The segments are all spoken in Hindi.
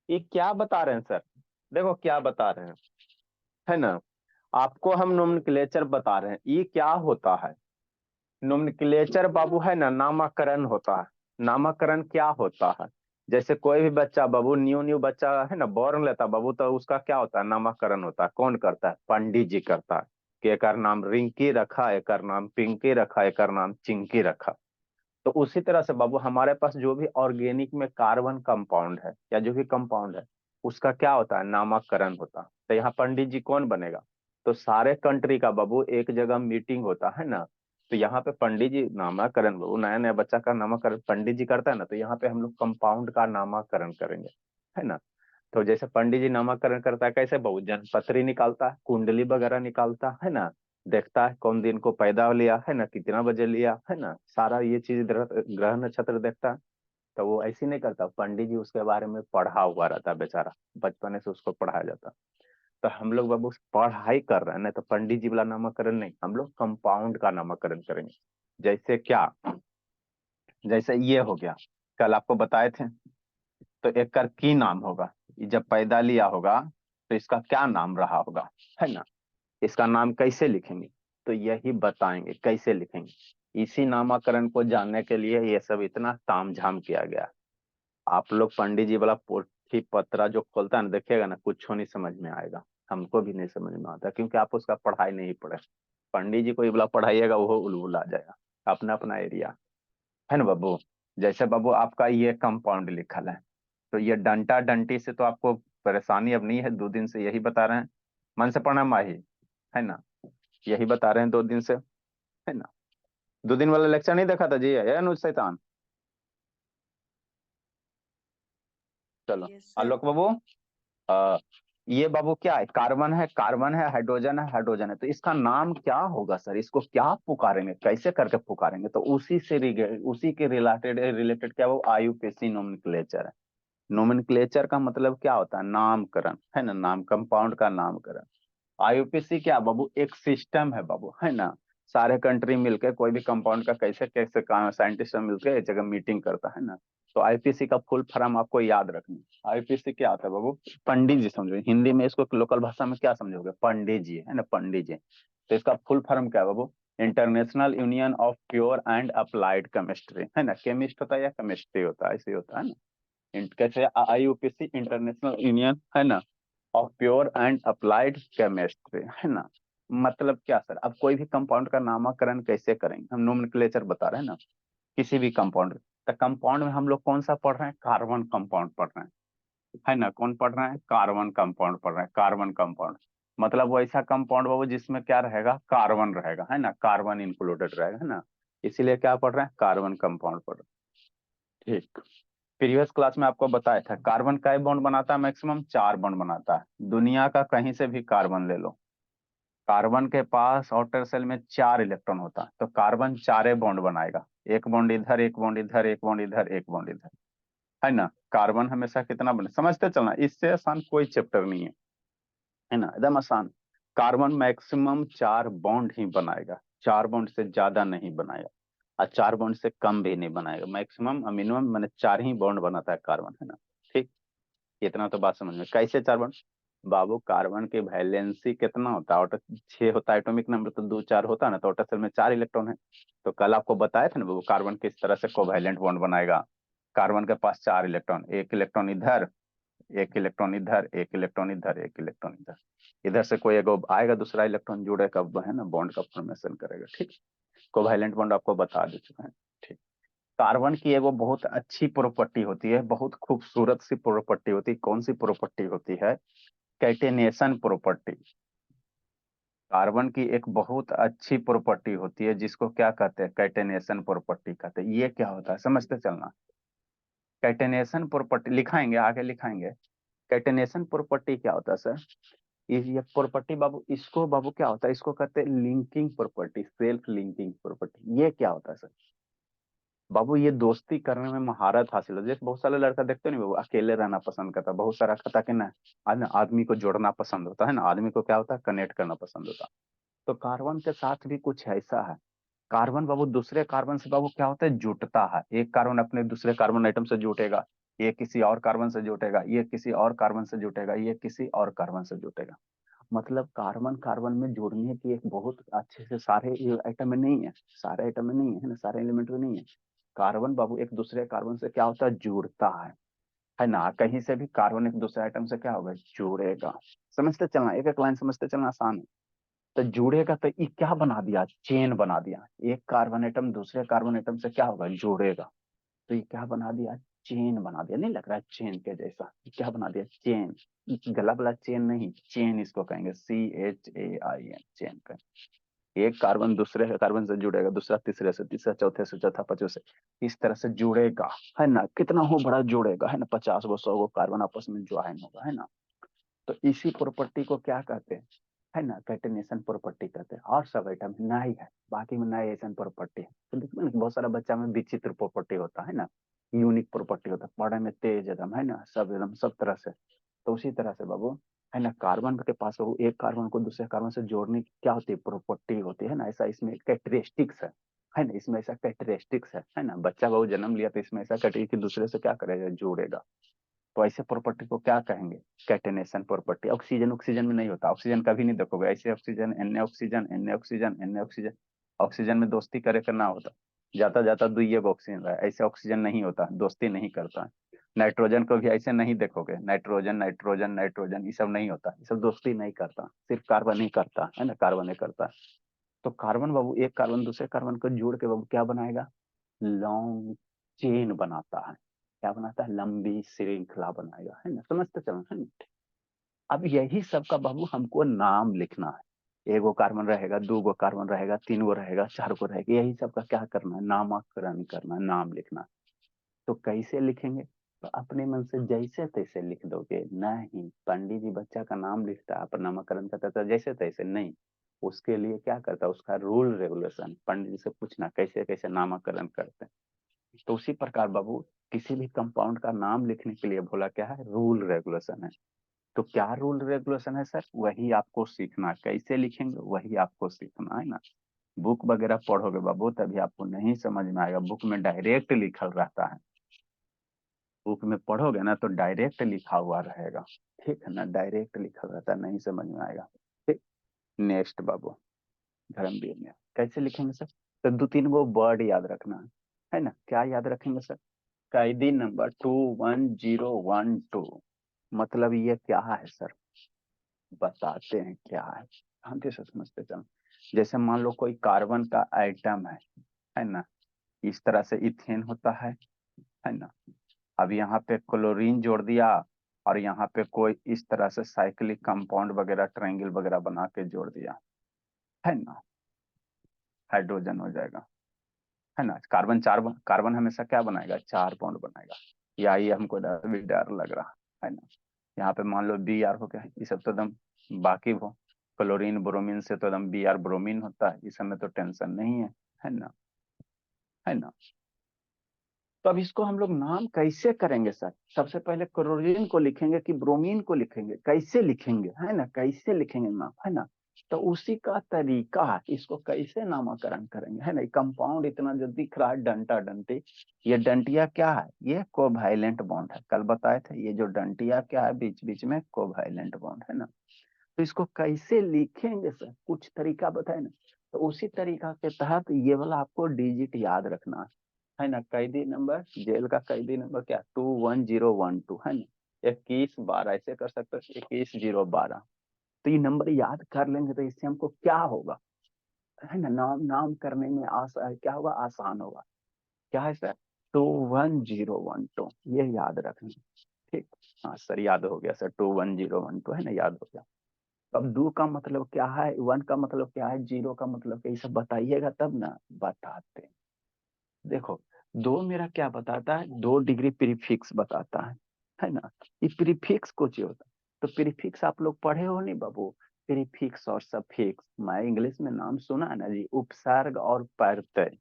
ये क्या बता रहे हैं सर? देखो क्या बता रहे हैं, है ना। आपको हम नोमेनक्लेचर बता रहे हैं, ये क्या होता है। नोमेनक्लेचर बाबू है ना, नामकरण होता है। नामकरण क्या होता है? जैसे कोई भी बच्चा बाबू, न्यू न्यू बच्चा है ना, बॉर्न लेता बाबू, तो उसका क्या होता है, नामकरण होता है। कौन करता है? पंडित जी करता है। कि एक नाम रिंकी रखा, एक नाम पिंकी रखा, एक नाम चिंकी रखा। तो उसी तरह से बाबू हमारे पास जो भी ऑर्गेनिक में कार्बन कंपाउंड है या जो भी कंपाउंड है, उसका क्या होता है, नामकरण होता है। तो यहाँ पंडित जी कौन बनेगा? तो सारे कंट्री का बाबू एक जगह मीटिंग होता है ना। तो यहाँ पे पंडित जी नामकरण, बाबू नया नया बच्चा का नामकरण पंडित जी करता है ना, तो यहाँ पे हम लोग कंपाउंड का नामकरण करेंगे, है ना। तो जैसे पंडित जी नामकरण करता है, कैसे बाबू, जन्मपत्री निकालता है, कुंडली वगैरह निकालता है ना, देखता है कौन दिन को पैदा लिया है ना, कितना बजे लिया है ना, सारा ये चीज ग्रह नक्षत्र देखता है। तो वो ऐसे नहीं करता, पंडित जी उसके बारे में पढ़ा हुआ रहता है बेचारा, बचपने से उसको पढ़ाया जाता। तो हम लोग बाबू पढ़ाई कर रहे हैं ना, तो पंडित जी वाला नामकरण नहीं, हम लोग कंपाउंड का नामकरण करेंगे। जैसे क्या, जैसे ये हो गया, कल आपको बताए थे। तो एक कर की नाम होगा, ये जब पैदा लिया होगा तो इसका क्या नाम रहा होगा, है ना। इसका नाम कैसे लिखेंगे, तो यही बताएंगे कैसे लिखेंगे। इसी नामकरण को जानने के लिए ये सब इतना तामझाम किया गया। आप लोग पंडित जी वाला पोथी पत्रा जो खोलता है ना, देखिएगा ना, कुछ नहीं समझ में आएगा। हमको भी नहीं समझ में आता, क्योंकि आप उसका पढ़ाई नहीं पढ़े। पंडित जी को ये वाला पढ़ाइएगा, वो उलझुल आ जाएगा। अपना अपना एरिया, है ना बाबू। जैसे बाबू आपका ये कंपाउंड लिखल है, तो ये डंटा डंटी से तो आपको परेशानी अब नहीं है, 2 दिन से यही बता रहे हैं। मन से पढ़ना माही, है ना, यही बता रहे हैं 2 दिन से, है ना। 2 दिन वाला लेक्चर नहीं देखा था जी, है अनुज शैतान? चलो। Yes sir. आलोक बाबू, आ, ये बाबू क्या है, कार्बन है, कार्बन है, हाइड्रोजन है, हाइड्रोजन है, तो इसका नाम क्या होगा सर, इसको क्या पुकारेंगे, कैसे करके पुकारेंगे? तो उसी के रिलेटेड रिलेटेड क्या, वो आयुपेसी नोमेनक्लेचर है। नोमेनक्लेचर का मतलब क्या होता है, नामकरण, है ना, नाम, कंपाउंड का नामकरण। आईयूपीएसी क्या बाबू, एक सिस्टम है बाबू, है ना। सारे कंट्री मिलके कोई भी कंपाउंड का कैसे कैसे काम, साइंटिस्ट मिलके एक जगह मीटिंग करता है ना। तो आईपीएसी का फुल फॉर्म आपको याद रखनी। आईपीएसी क्या आता है बाबू, पंडित जी समझो, हिंदी में इसको लोकल भाषा में क्या समझोगे, पंडित जी, है ना, पंडित जी। तो इसका फुल फॉर्म क्या है बाबू, international union of pure and applied chemistry, है ना। केमिस्ट होता है या केमिस्ट्री होता है, ऐसे होता है ना। कैसे, आईयूपीएसी इंटरनेशनल यूनियन, है ना, of pure and applied chemistry, है ना। मतलब क्या सर, अब कोई भी कंपाउंड का नामकरण कैसे करेंगे, हम नोमेनक्लेचर बता रहे हैं ना, किसी भी कंपाउंड। तो कंपाउंड में हम लोग कौन सा पढ़ रहे हैं, कार्बन कंपाउंड पढ़ रहे हैं, है ना। कौन पढ़ रहे हैं, कार्बन कंपाउंड पढ़ रहे हैं, कार्बन कंपाउंड। मतलब वो ऐसा कंपाउंड बाबू जिसमें क्या रहेगा, कार्बन रहेगा, है ना, कार्बन इंक्लूडेड रहेगा, है ना। इसीलिए क्या पढ़ रहे हैं, कार्बन कंपाउंड पढ़ रहे हैं। ठीक। प्रीवियस क्लास में आपको बताया था, कार्बन का बॉन्ड बनाता है, मैक्सिमम 4 बॉन्ड बनाता है। दुनिया का कहीं से भी कार्बन ले लो, कार्बन के पास आउटर सेल में 4 इलेक्ट्रॉन होता है, तो कार्बन 4 बॉन्ड बनाएगा। एक बॉन्ड इधर, एक बॉन्ड इधर, एक बॉन्ड इधर, एक बॉन्ड इधर, है ना। कार्बन हमेशा कितना बने, समझते चलना, इससे आसान कोई चैप्टर नहीं है ना, एकदम आसान। कार्बन मैक्सिमम 4 बॉन्ड ही बनाएगा, 4 बॉन्ड से ज्यादा नहीं बनाएगा, और 4 बॉन्ड से कम भी नहीं बनाएगा। मैक्सिमम और मिनिमम मैंने 4 ही बॉन्ड बनाता है कार्बन, है ना। ठीक। इतना तो बात समझ में, कैसे 4 बॉन्ड बाबू, कार्बन की वैलेंसी कितना होता है, आउटर 6 होता है एटॉमिक नंबर, तो 2 4 होता है ना, तो आउटर सेल में 4 इलेक्ट्रॉन है। तो कल आपको बताया था ना बाबू, कार्बन किस तरह से कोवैलेंट बॉन्ड बनाएगा। कार्बन के पास 4 इलेक्ट्रॉन, एक इलेक्ट्रॉन इधर, एक इलेक्ट्रॉन इधर, एक इलेक्ट्रॉन इधर, एक इलेक्ट्रॉन इधर। इधर से कोई एगो आएगा, दूसरा इलेक्ट्रॉन जुड़ेगा, है ना, बॉन्ड का फॉर्मेशन करेगा। ठीक। कोवैलेंट बॉन्ड आपको बता दे चुका है। ठीक। कार्बन की एगो बहुत अच्छी प्रॉपर्टी होती है, बहुत खूबसूरत सी प्रॉपर्टी होती है। कौन सी प्रॉपर्टी होती है, कैटेनेशन प्रॉपर्टी। कार्बन की एक बहुत अच्छी प्रॉपर्टी होती है, जिसको क्या कहते हैं, कैटेनेशन प्रॉपर्टी कहते हैं। ये क्या होता है समझते चलना। कैटेनेशन प्रॉपर्टी लिखाएंगे, आगे लिखाएंगे। कैटेनेशन प्रॉपर्टी क्या होता है सर, ये प्रॉपर्टी बाबू, इसको बाबू क्या होता है, इसको कहते हैं linking property, self linking property. ये क्या होता है सर बाबू, ये दोस्ती करने में महारत हासिल हो। जैसे बहुत सारे लड़का देखते हो नहीं बाबू, अकेले रहना पसंद करता, बहुत सारा कहता कि ना, आदमी को जोड़ना पसंद होता है ना, आदमी को क्या होता है, कनेक्ट करना पसंद होता है। तो कार्बन के साथ भी कुछ ऐसा है। कार्बन बाबू दूसरे कार्बन से बाबू क्या होता है, जुटता है। एक कार्बन अपने दूसरे कार्बन आइटम से जुटेगा, ये किसी और कार्बन से जुटेगा, ये किसी और कार्बन से जुटेगा, ये किसी और कार्बन से जुटेगा। मतलब कार्बन कार्बन में जोड़ने की एक बहुत अच्छे से सारे आइटम में नहीं है, सारे आइटम में नहीं है ना, सारे एलिमेंट में नहीं है। कार्बन बाबू एक दूसरे कार्बन से क्या होता है, जुड़ता है ना। कहीं से भी कार्बन एक दूसरे आइटम से क्या होगा, जुड़ेगा। समझते चलना, एक एक लाइन समझते चलना आसान है। तो जुड़ेगा तो ये क्या बना दिया, चेन बना दिया। एक कार्बन एटम दूसरे कार्बन एटम से क्या होगा, जुड़ेगा। तो ये क्या बना दिया, चेन बना दिया। नहीं लग रहा है चेन के जैसा, ये क्या बना दिया, चेन। गला वाला चेन नहीं, चेन इसको कहेंगे, CHAIN, चेन कहेंगे। एक कार्बन दूसरे कार्बन से जुड़ेगा, दूसरा तीसरे से, तीसरा चौथे से, चौथा पांचवें से, इस तरह से जुड़ेगा, है ना। कितना हो बड़ा जुड़ेगा, है ना, 50 गो 100 गो कार्बन आपस में ज्वाइन होगा, है ना। तो इसी प्रॉपर्टी को क्या कहते हैं, है ना, कैटेनेशन प्रॉपर्टी कहते हैं। और सब आइटम नहीं है, बाकी में नाइएशन प्रॉपर्टी है। तो देखिए ना, बहुत सारा बच्चा में विचित्र प्रॉपर्टी होता है ना, यूनिक प्रॉपर्टी होता है, पढ़ने में तेज एकदम, है ना, सब एकदम सब तरह से। तो उसी तरह से बाबू, है ना, कार्बन के पास वो एक कार्बन को दूसरे कार्बन से जोड़ने की क्या होती है, प्रॉपर्टी होती है ना। ऐसा इसमें कैरेक्टरिस्टिक्स है ना, इसमें ऐसा कैरेक्टरिस्टिक्स है ना। बच्चा बाबू जन्म लिया तो इसमें ऐसा कैटेगरी कि दूसरे से क्या करेगा, जोड़ेगा। तो ऐसे प्रॉपर्टी को क्या कहेंगे, कैटेनेशन प्रॉपर्टी। ऑक्सीजन ऑक्सीजन में नहीं होता, ऑक्सीजन कभी नहीं देखोगे ऐसे, oxygen N oxygen N oxygen N oxygen. Oxygen में दोस्ती करे करना होता, जाता जाता दुइये को ऑक्सीजन रहा है, ऐसे ऑक्सीजन नहीं होता, दोस्ती नहीं करता। नाइट्रोजन को भी ऐसे नहीं देखोगे, नाइट्रोजन नाइट्रोजन नाइट्रोजन ये सब नहीं होता, ये सब दोस्ती नहीं करता, सिर्फ कार्बन ही करता है ना, कार्बन ही करता है। तो कार्बन बाबू एक कार्बन दूसरे कार्बन को जोड़ के बाबू क्या बनाएगा, लॉन्ग चेन बनाता है। क्या बनाता है, लंबी श्रृंखला बनाएगा, है ना, समझते चलो, है ना। अब यही सब का बाबू हमको नाम लिखना है। एगो कार्बन रहेगा, दो गो कार्बन रहेगा, तीन गो रहेगा, चार गो रहेगा, यही सब का क्या करना है, नामकरण करना है, नाम लिखना है। तो कैसे लिखेंगे, तो अपने मन से जैसे तैसे लिख दोगे नहीं। पंडित जी बच्चा का नाम लिखता है पर नामकरण करता था जैसे तैसे नहीं, उसके लिए क्या करता है, उसका रूल रेगुलेशन, पंडित जी से पूछना कैसे कैसे नामकरण करते हैं। तो उसी प्रकार बाबू, किसी भी कंपाउंड का नाम लिखने के लिए बोला क्या है, रूल रेगुलेशन है। तो क्या रूल रेगुलेशन है सर, वही आपको सीखना है, कैसे लिखेंगे वही आपको सीखना है ना। बुक वगैरह पढ़ोगे बाबू तभी आपको नहीं समझ में आएगा, बुक में डायरेक्ट लिखल रहता है। बुक में पढ़ोगे ना तो डायरेक्ट लिखा हुआ रहेगा, ठीक है ना, डायरेक्ट लिखा रहता है, नहीं समझ में आएगा। ठीक। नेक्स्ट बाबू, धर्मवीर में कैसे लिखेंगे सर, तो दो तीन गो वर्ड याद रखना है ना। क्या याद रखेंगे सर, कैदी नंबर 21012, मतलब ये क्या है सर, बताते हैं क्या है, हम कैसे समझते चलो। जैसे मान लो कोई कार्बन का आइटम है ना, इस तरह से इथेन होता है ना। अब यहाँ पे क्लोरीन जोड़ दिया, और यहाँ पे कोई इस तरह से साइक्लिक कंपाउंड वगैरह ट्रायंगल वगैरह बना के जोड़ दिया, है ना, हाइड्रोजन हो जाएगा, है ना। कार्बन चार, कार्बन हमेशा क्या बनाएगा, चार बॉन्ड बनाएगा। या ये हमको डर भी डर लग रहा है ना। यहाँ पे मान लो Br हो गया, ये सब तो एकदम बाकी हो। क्लोरीन ब्रोमीन से तो एकदम Br ब्रोमीन होता है, इस समय तो टेंशन नहीं है ना, है ना। तो अब इसको हम लोग नाम कैसे करेंगे सर, सबसे पहले क्लोरीन को लिखेंगे कि ब्रोमीन को लिखेंगे, कैसे लिखेंगे, है ना, कैसे लिखेंगे नाम, है ना। तो उसी का तरीका है, इसको कैसे नामकरण करेंगे, है ना। कंपाउंड इतना जो दिख रहा है डंटा डंटी, ये डंटिया क्या है, ये कोवैलेंट बॉन्ड है, कल बताए थे, ये जो डंटिया क्या है बीच बीच में कोवैलेंट बॉन्ड है ना। तो इसको कैसे लिखेंगे सर, कुछ तरीका बताए ना। तो उसी तरीका के तहत ये वाला आपको डिजिट याद रखना है ना। कैदी नंबर, जेल का कैदी नंबर क्या, 21012, है ना। 2112 ऐसे कर सकते हो, 21012। तो ये नंबर याद कर लेंगे तो इससे हमको क्या होगा, है ना, नाम नाम करने में क्या होगा, आसान होगा। क्या है सर, 21012, ये याद रखना। ठीक। हाँ सर, याद हो गया सर, 21012 है ना, याद हो गया। अब दो का मतलब क्या है, वन का मतलब क्या है, जीरो का मतलब क्या, ये सब बताइएगा तब ना, बताते हैं। देखो, दो मेरा क्या बताता है, 2 डिग्री प्रीफिक्स बताता है ना। ये प्रीफिक्स कुछ होता है। तो प्रीफिक्स आप लोग पढ़े हो नहीं बाबू, प्रीफिक्स और सफिक्स, मैं इंग्लिश में नाम सुना है ना जी, उपसर्ग और प्रत्यय,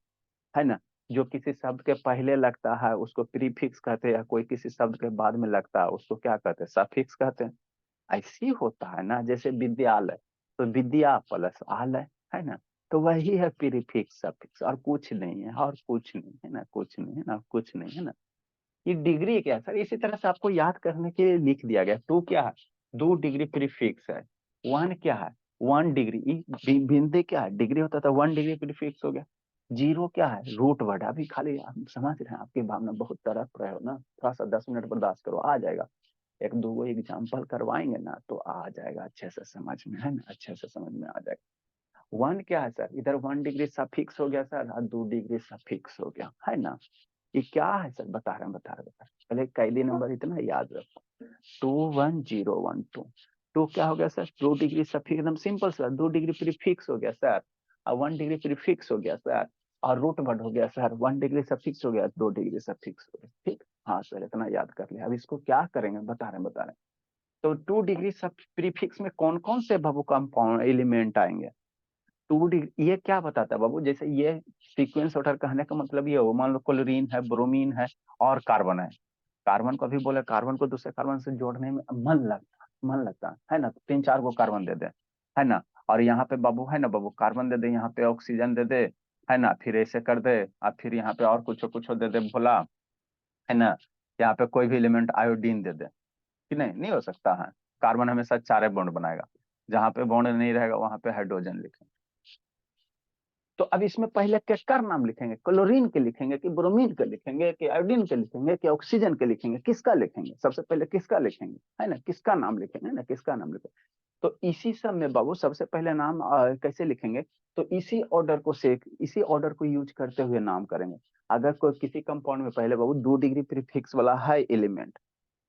है ना। जो किसी शब्द के पहले लगता है उसको प्रीफिक्स कहते हैं, या कोई किसी शब्द के बाद में लगता है उसको क्या कहते हैं, सफिक्स कहते हैं। ऐसी होता है ना, जैसे विद्यालय, तो विद्या प्लस आलय, है ना। तो वही है प्रीफिक्स सफिक्स, और कुछ नहीं है, और कुछ नहीं है ना, कुछ नहीं है ना, कुछ नहीं है ना। ये डिग्री क्या है सर? इसी तरह से आपको याद करने के लिए लिख दिया गया। टू क्या है? 2 डिग्री प्रीफिक्स है। वन क्या है? 1 डिग्री। बिंदु क्या है? डिग्री होता था, 1 डिग्री प्रीफिक्स हो गया। जीरो क्या है? Root word. अभी खाली आप समझ रहे हैं, आपकी भावना बहुत तरफ रहे हो ना, थोड़ा सा 10 मिनट बर्दाश्त करो, आ जाएगा। एक दो एग्जाम्पल करवाएंगे ना तो आ जाएगा अच्छे से समझ में, है ना, अच्छे से समझ में आ जाएगा। वन क्या है सर? इधर 1 डिग्री सफिक्स हो गया सर, और 2 डिग्री सफिक्स हो गया, है ना। ये क्या है सर? बता रहे हैं। पहले कैदी नंबर इतना याद रखो। 21012। टू क्या हो गया सर? 2 डिग्री सफिक्स, एकदम सिंपल सर। 2 डिग्री प्रीफिक्स हो गया सर, और 1 डिग्री प्रीफिक्स हो गया सर, और रूट वर्ड हो गया सर। 1 डिग्री सफिक्स हो गया, 2 डिग्री सफिक्स हो गया। ठीक, हाँ सर, इतना याद कर लिया। अब इसको क्या करेंगे? बता रहे हैं। तो 2 डिग्री सब प्रीफिक्स में कौन कौन से बाबू कंपाउंड एलिमेंट आएंगे? 2 डिग्री, ये क्या बताता है बाबू? जैसे ये सीक्वेंस ऑर्डर कहने का मतलब ये हो, मान लो क्लोरीन है, ब्रोमीन है, और कार्बन है। कार्बन को भी बोले, कार्बन को दूसरे कार्बन से जोड़ने में मन लगता है ना। 3 4 गो कार्बन दे दे, है ना। और यहाँ पे बाबू, है ना बाबू, कार्बन दे दे, यहाँ पे ऑक्सीजन दे दे, है ना, फिर ऐसे कर दे, और फिर यहाँ पे और कुछ कुछ दे दे भोला, है ना। यहाँ पे कोई भी एलिमेंट आयोडीन दे दे, कि नहीं, नहीं हो सकता है। कार्बन हमेशा 4 बॉन्ड बनाएगा, जहां पे बॉन्ड नहीं रहेगा वहां पे हाइड्रोजन लिखेंगे। तो अब इसमें पहले किसका नाम लिखेंगे? क्लोरीन के लिखेंगे, कि ब्रोमीन के लिखेंगे, कि आयोडीन के लिखेंगे, कि ऑक्सीजन के लिखेंगे? किसका लिखेंगे? सबसे पहले किसका लिखेंगे, है ना, किसका नाम लिखेंगे ना, किसका नाम लिखेंगे। तो इसी सब में बाबू सबसे पहले नाम कैसे लिखेंगे? तो इसी ऑर्डर को यूज करते हुए नाम करेंगे। अगर कोई किसी कंपाउंड में पहले बाबू 2 डिग्री प्रीफिक्स वाला है एलिमेंट,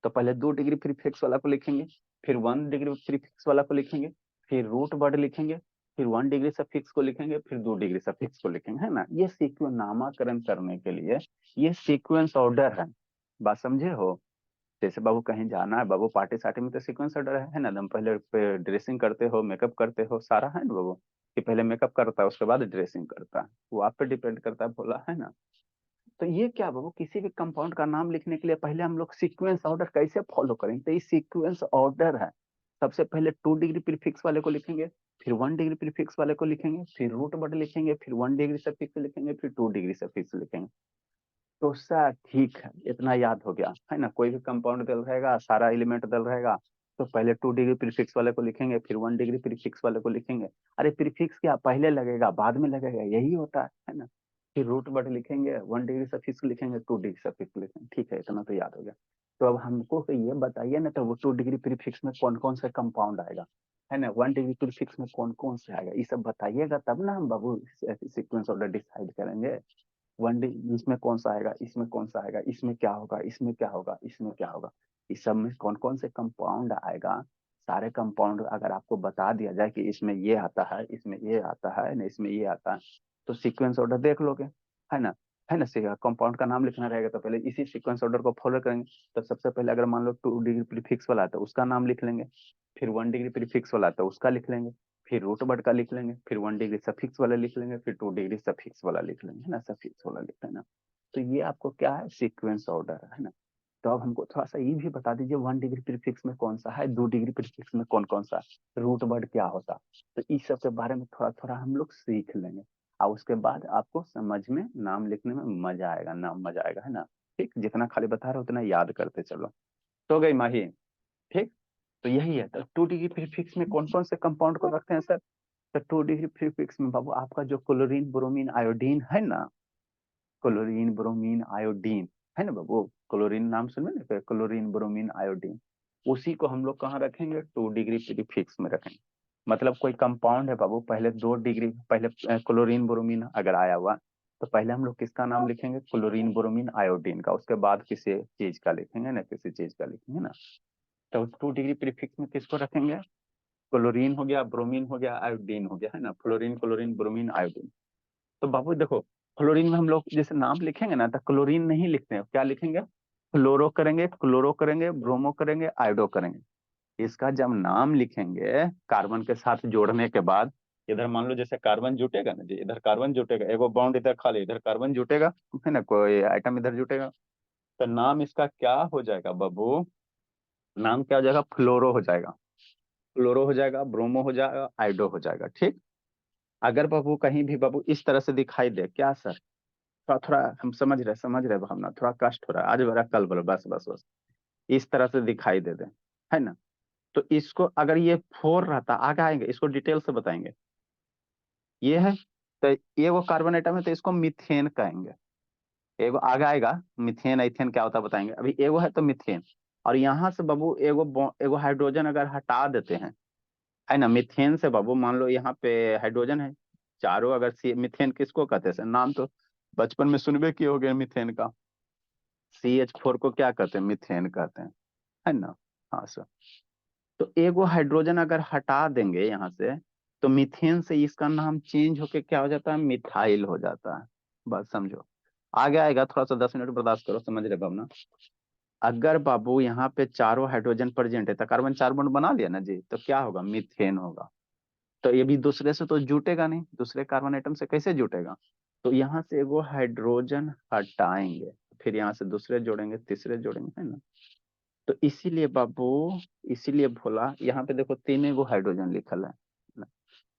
तो पहले 2 डिग्री प्रीफिक्स वाला को लिखेंगे, फिर 1 डिग्री प्रीफिक्स वाला को लिखेंगे, फिर रूट वर्ड लिखेंगे, फिर 1 डिग्री सफिक्स को लिखेंगे, फिर 2 डिग्री सफिक्स को लिखेंगे, है ना। ये सीक्वेंस नामाकरण करने के लिए ये सीक्वेंस ऑर्डर है। बात समझे हो? जैसे बाबू कहीं जाना है बाबू, पार्टी सार्टी में, तो सीक्वेंस ऑर्डर है ना। एकदम पहले ड्रेसिंग करते हो, मेकअप करते हो, सारा है ना बाबू, कि पहले मेकअप करता है उसके बाद ड्रेसिंग करता है, वो आप पे डिपेंड करता है, बोला है ना। तो ये क्या बाबू, किसी भी कंपाउंड का नाम लिखने के लिए पहले हम लोग सीक्वेंस ऑर्डर कैसे फॉलो करेंगे? तो ये सीक्वेंस ऑर्डर है। सबसे पहले 2 डिग्री प्रीफिक्स वाले को लिखेंगे, फिर 1 डिग्री प्रीफिक्स वाले को लिखेंगे, फिर रूट वर्ड लिखेंगे, फिर 1 डिग्री सफिक्स लिखेंगे, फिर 2 डिग्री सफिक्स लिखेंगे। तो सर ठीक है, इतना याद हो गया, है ना। कोई भी कंपाउंड दल रहेगा, सारा एलिमेंट दल रहेगा, तो पहले 2 डिग्री प्रीफिक्स वाले को लिखेंगे, फिर 1 डिग्री प्रीफिक्स वाले को लिखेंगे। अरे प्रीफिक्स क्या पहले लगेगा बाद में लगेगा, यही होता है ना। फिर रूट वर्ड लिखेंगे, 1 डिग्री सफिक्स लिखेंगे, 2 डिग्री सफिक्स लिखेंगे। ठीक है, इतना तो याद हो गया। तो अब हमको तो ये बताइए ना, तो वो 2 डिग्री प्रीफिक्स में कौन कौन सा कंपाउंड आएगा, है ना। 1 डिग्री प्रीफिक्स में कौन कौन से आएगा, ये सब बताइएगा, तब ना हम बाबू सीक्वेंस ऑर्डर डिसाइड करेंगे। 1 डे, इसमें कौन सा आएगा, इसमें कौन सा आएगा, इसमें क्या होगा, इसमें क्या होगा, इसमें क्या होगा, इस सब में कौन कौन से कंपाउंड आएगा। सारे कंपाउंड अगर आपको बता दिया जाए कि इसमें ये आता है, इसमें ये आता है ना, इसमें ये आता है, तो सीक्वेंस ऑर्डर देख लोगे, है ना। है ना, कंपाउंड का नाम लिखना रहेगा तो पहले इसी सीक्वेंस ऑर्डर को फॉलो करेंगे। तो सबसे पहले अगर मान लो 2 डिग्री प्रीफिक्स वाला है तो उसका नाम लिख लेंगे, फिर 1 डिग्री प्रीफिक्स वाला है तो उसका लिख लेंगे, फिर रूट वर्ड का लिख लेंगे, फिर 1 डिग्री सफिक्स वाला लिख लेंगे, फिर 2 डिग्री सफिक्स वाला लिख लेंगे, है ना, सफिक्स वाला लिख लेना। तो ये आपको क्या है? सीक्वेंस ऑर्डर, है ना। तो अब हमको थोड़ा सा ये भी बता दीजिए, 1 डिग्री प्रीफिक्स में कौन सा है, 2 डिग्री प्रीफिक्स में कौन कौन सा है, रूट वर्ड क्या होता। तो इस सब के बारे में थोड़ा थोड़ा हम लोग सीख लेंगे, और उसके बाद आपको समझ में, नाम लिखने में मजा आएगा, नाम मजा आएगा, है ना। ठीक, जितना खाली बता रहे हो उतना याद करते चलो। तो गई माही। ठीक, तो यही है। तो 2 डिग्री प्रीफिक्स में कौन कौन से कंपाउंड को रखते हैं सर? तो 2 डिग्री प्रीफिक्स में बाबू आपका जो क्लोरीन ब्रोमीन आयोडीन है ना, क्लोरीन ब्रोमीन आयोडीन, है ना बाबू। क्लोरीन नाम सुने ना, क्लोरीन ब्रोमीन आयोडीन, उसी को हम लोग कहाँ रखेंगे? 2 डिग्री प्रीफिक्स में रखेंगे। मतलब कोई कंपाउंड है बाबू, पहले 2 डिग्री, पहले क्लोरीन ब्रोमीन अगर आया हुआ, तो पहले हम लोग किसका नाम लिखेंगे? क्लोरीन ब्रोमीन आयोडीन का, उसके बाद किसी चीज का लिखेंगे ना, किसी चीज का लिखेंगे ना। तो 2 डिग्री प्रीफिक्स में किसको रखेंगे? क्लोरीन हो गया, ब्रोमीन हो गया, आयोडीन हो गया, है ना। Fluorine, chlorine, bromine, iodine. तो बाबू देखो, क्लोरीन में हम लोग जैसे नाम लिखेंगे ना, तो क्लोरीन नहीं लिखते हैं, क्या लिखेंगे? फ्लोरो करेंगे, क्लोरो करेंगे, ब्रोमो करेंगे, आयोडो करेंगे। इसका जब नाम लिखेंगे कार्बन के साथ जोड़ने के बाद, इधर मान लो जैसे कार्बन जुटेगा ना जी, इधर कार्बन जुटेगा, एगो बॉन्ड इधर खाली, इधर कार्बन जुटेगा, है ना, कोई आइटम इधर जुटेगा, तो नाम इसका क्या हो जाएगा बाबू? नाम क्या हो जाएगा? फ्लोरो हो जाएगा, फ्लोरो हो जाएगा, ब्रोमो हो जाएगा, आइडो हो जाएगा। ठीक, अगर बाबू कहीं भी बाबू इस तरह से दिखाई दे, क्या सर, थोड़ा थोड़ा हम समझ रहे भावना, थोड़ा कष्ट हो रहा है, आज बड़ा कल बोलो, बस बस बस, इस तरह से दिखाई दे दे, है ना। तो इसको अगर ये फोर रहता, आगे आएंगे इसको डिटेल से बताएंगे। ये है, तो ये वो कार्बन आइटम है, तो इसको मीथेन कहेंगे। एगो आगे आएगा, मीथेन इथेन क्या होता है बताएंगे। अभी एगो है तो मीथेन, और यहाँ से बाबू एगो हाइड्रोजन अगर हटा देते हैं, है ना, मीथेन से बाबू मान लो यहाँ पे हाइड्रोजन है चारों, अगर मीथेन किसको कहते हैं सर, नाम तो बचपन में सुनबे किए हो गए मीथेन का। CH4 को क्या कहते हैं, मीथेन कहते हैं, है ना। हाँ सर। तो एगो हाइड्रोजन अगर हटा देंगे यहाँ से, तो मीथेन से इसका नाम चेंज होके क्या हो जाता है, मिथाइल हो जाता है। बस समझो, आगे आएगा, थोड़ा सा 10 मिनट बर्दाश्त करो, समझ रहे भावना। अगर बाबू यहाँ पे चारों हाइड्रोजन प्रेजेंट है, तो कार्बन चार बॉन्ड बना लिया ना जी, तो क्या होगा, मीथेन होगा। तो ये भी दूसरे से तो जुटेगा नहीं, दूसरे कार्बन आइटम से कैसे जुटेगा। तो यहाँ से एगो हाइड्रोजन हटाएंगे, फिर यहाँ से दूसरे जोड़ेंगे, तीसरे जोड़ेंगे, है ना। तो इसीलिए बाबू, इसीलिए बोला यहाँ पे देखो तीन एगो हाइड्रोजन लिखल है ना?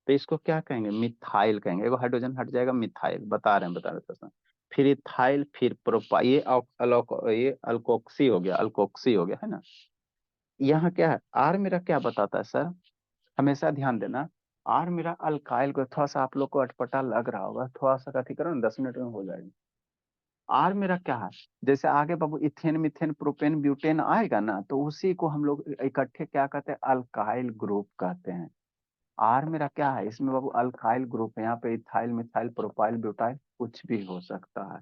तो इसको क्या कहेंगे, मिथाइल कहेंगे। एगो हाइड्रोजन हट जाएगा, मिथाइल, बता रहे थे। फिर इथाइल, फिर प्रोपाइल, ये अल्कोक्सी हो गया, अल्कोक्सी हो गया, है ना। यहाँ क्या है, आर मेरा क्या बताता है सर, हमेशा ध्यान देना। आर मेरा अल्काइल को, थोड़ा सा आप लोग को अटपटा लग रहा होगा, थोड़ा सा कथी करो ना, 10 मिनट में हो जाएगा। आर मेरा क्या है, जैसे आगे बाबू इथेन मिथेन प्रोपेन ब्यूटेन आएगा ना, तो उसी को हम लोग इकट्ठे क्या कहते हैं, अल्काइल ग्रुप कहते हैं। आर मेरा क्या है, इसमें बाबू अल्काइल ग्रुप है, यहाँ पे इथाइल मिथाइल प्रोपाइल ब्यूटाइल कुछ भी हो सकता है।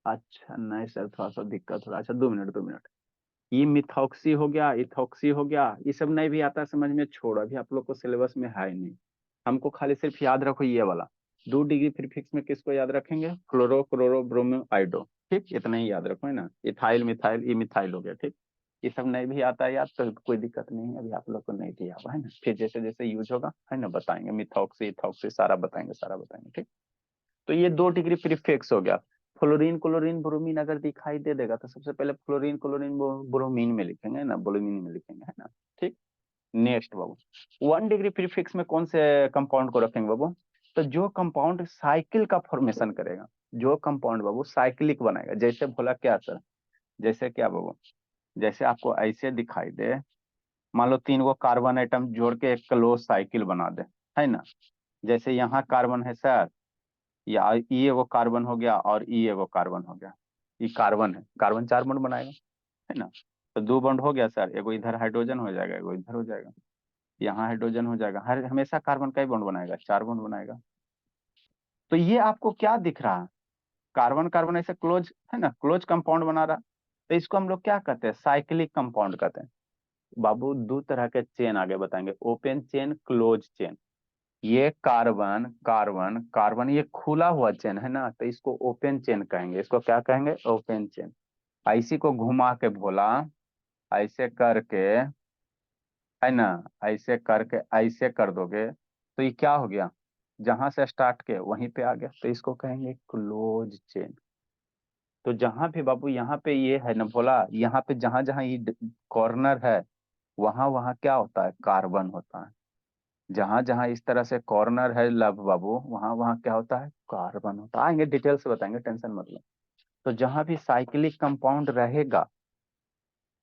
अच्छा नहीं सर, थोड़ा सा दिक्कत हो रहा है। अच्छा 2 मिनट 2 मिनट, ये मिथॉक्सी हो गया, इथॉक्सी हो गया, ये सब नहीं भी आता समझ में, छोड़, अभी आप लोग को सिलेबस में है नहीं। हमको खाली सिर्फ याद रखो ये वाला, 2 डिग्री प्रीफिक्स में किसको याद रखेंगे, फ्लोरो क्लोरो ब्रोमो आइडो, ठीक, इतना ही याद रखो, है ना। इथाइल मिथाइल, ये मिथाइल हो गया, ठीक। ये सब नहीं भी आता है याद तो कोई दिक्कत नहीं है, अभी आप लोग को नहीं दिया हुआ है ना, फिर जैसे जैसे यूज होगा, है ना, बताएंगे, मिथॉक्सी इथॉक्सी सारा बताएंगे, सारा बताएंगे, ठीक। तो ये 2 डिग्री प्रीफिक्स हो गया। फ्लोरीन क्लोरीन ब्रोमीन अगर दिखाई दे देगा, तो सबसे पहले फ्लोरीन क्लोरीन ब्रोमीन में लिखेंगे ना, ब्रोमीन में लिखेंगे, है ना, ठीक। नेक्स्ट बाबू, 1 डिग्री प्रीफिक्स में कौन से कंपाउंड को रखेंगे बाबू, तो जो कंपाउंड साइकिल का फॉर्मेशन करेगा, जो कंपाउंड बाबू साइक्लिक बनाएगा, जैसे बोला क्या सर, जैसे क्या बाबू, जैसे आपको ऐसे दिखाई दे, मान लो 3 गो कार्बन आइटम जोड़ के एक क्लोज साइकिल बना दे, है ना। जैसे यहाँ कार्बन है सर, या ई एगो कार्बन हो गया और ई एगो कार्बन हो गया, ये कार्बन है, कार्बन 4 बॉन्ड बनाएगा, है ना। तो 2 बॉन्ड हो गया सर, एगो इधर हाइड्रोजन हो जाएगा, एगो इधर हो जाएगा, यहाँ हाइड्रोजन हो जाएगा, हर हमेशा कार्बन का ही बॉन्ड बनाएगा, 4 बॉन्ड बनाएगा। तो ये आपको क्या दिख रहा है, कार्बन कार्बन ऐसे क्लोज, है ना, क्लोज कंपाउंड बना रहा। तो इसको हम लोग क्या कहते हैं, साइक्लिक कंपाउंड कहते हैं। बाबू 2 तरह के चेन आगे बताएंगे, ओपन चेन, क्लोज चेन। ये कार्बन कार्बन कार्बन ये खुला हुआ चेन है ना, तो इसको ओपन चेन कहेंगे, इसको क्या कहेंगे, ओपन चेन। इसी को घुमा के भोला, ऐसे करके, है ना, ऐसे करके ऐसे कर दोगे, तो ये क्या हो गया, जहां से स्टार्ट किया वहीं पे आ गया, तो इसको कहेंगे क्लोज चेन। तो जहां भी बाबू यहाँ पे ये है ना भोला, यहाँ पे जहां जहां ये कॉर्नर है, वहां वहां क्या होता है, कार्बन होता है। जहां जहां इस तरह से कॉर्नर है लव बाबू, वहां वहां क्या होता है, कार्बन होता है। आएंगे डिटेल से बताएंगे, टेंशन मत लो। तो जहां भी साइक्लिक कंपाउंड रहेगा,